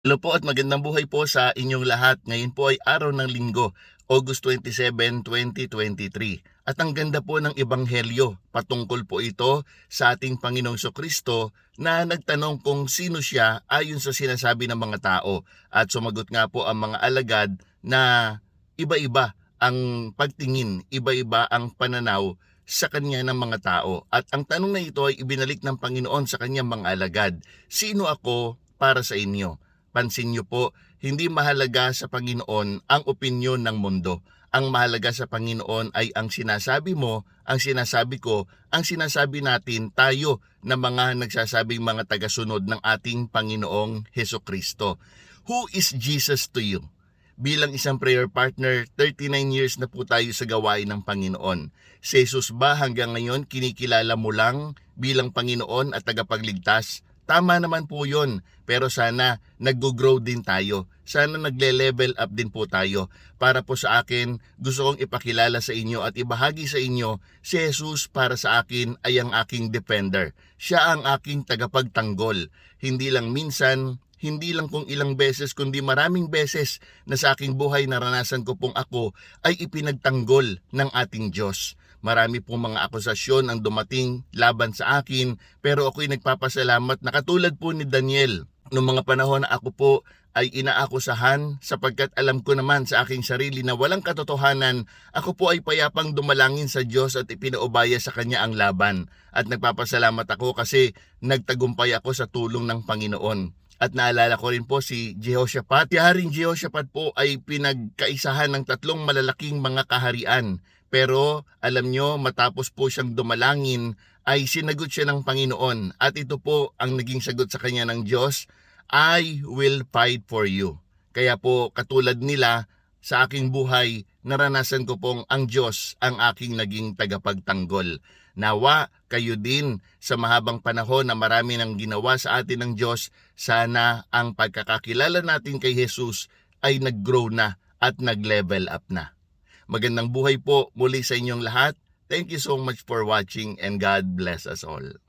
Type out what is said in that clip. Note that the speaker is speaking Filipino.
Hello po at magandang buhay po sa inyong lahat. Ngayon po ay araw ng Linggo, August 27, 2023. At ang ganda po ng Ebanghelyo, patungkol po ito sa ating Panginoong Kristo na nagtanong kung sino siya ayon sa sinasabi ng mga tao. At sumagot nga po ang mga alagad na iba-iba ang pagtingin, iba-iba ang pananaw sa kanya ng mga tao. At ang tanong na ito ay ibinalik ng Panginoon sa kanyang mga alagad. Sino ako para sa inyo? Pansin niyo po, hindi mahalaga sa Panginoon ang opinyon ng mundo. Ang mahalaga sa Panginoon ay ang sinasabi mo, ang sinasabi ko, ang sinasabi natin tayo na mga nagsasabing mga tagasunod ng ating Panginoong Hesukristo. Who is Jesus to you? Bilang isang prayer partner, 39 years na po tayo sa gawain ng Panginoon. Si Jesus ba hanggang ngayon kinikilala mo lang bilang Panginoon at tagapagligtas? Tama naman po yun, pero sana nag-grow din tayo. Sana nagle-level up din po tayo. Para po sa akin, gusto kong ipakilala sa inyo at ibahagi sa inyo, si Jesus para sa akin ay ang aking defender. Siya ang aking tagapagtanggol. Hindi lang minsan, hindi lang kung ilang beses, kundi maraming beses na sa aking buhay naranasan ko pong ako ay ipinagtanggol ng ating Diyos. Marami pong mga akusasyon ang dumating laban sa akin, pero ako'y nagpapasalamat na katulad po ni Daniel. Noong mga panahon na ako po ay inaakusahan sapagkat alam ko naman sa aking sarili na walang katotohanan, ako po ay payapang dumalangin sa Diyos at ipinaubaya sa Kanya ang laban. At nagpapasalamat ako kasi nagtagumpay ako sa tulong ng Panginoon. At naalala ko rin po si Jehoshaphat. Si Haring Jehoshaphat po ay pinagkaisahan ng tatlong malalaking mga kaharian. Pero alam nyo, matapos po siyang dumalangin, ay sinagot siya ng Panginoon. At ito po ang naging sagot sa kanya ng Diyos, I will fight for you. Kaya po katulad nila, sa aking buhay, naranasan ko pong ang Diyos ang aking naging tagapagtanggol. Nawa kayo din sa mahabang panahon na marami nang ginawa sa atin ng Diyos, sana ang pagkakakilala natin kay Jesus ay nag-grow na at nag-level up na. Magandang buhay po muli sa inyong lahat. Thank you so much for watching and God bless us all.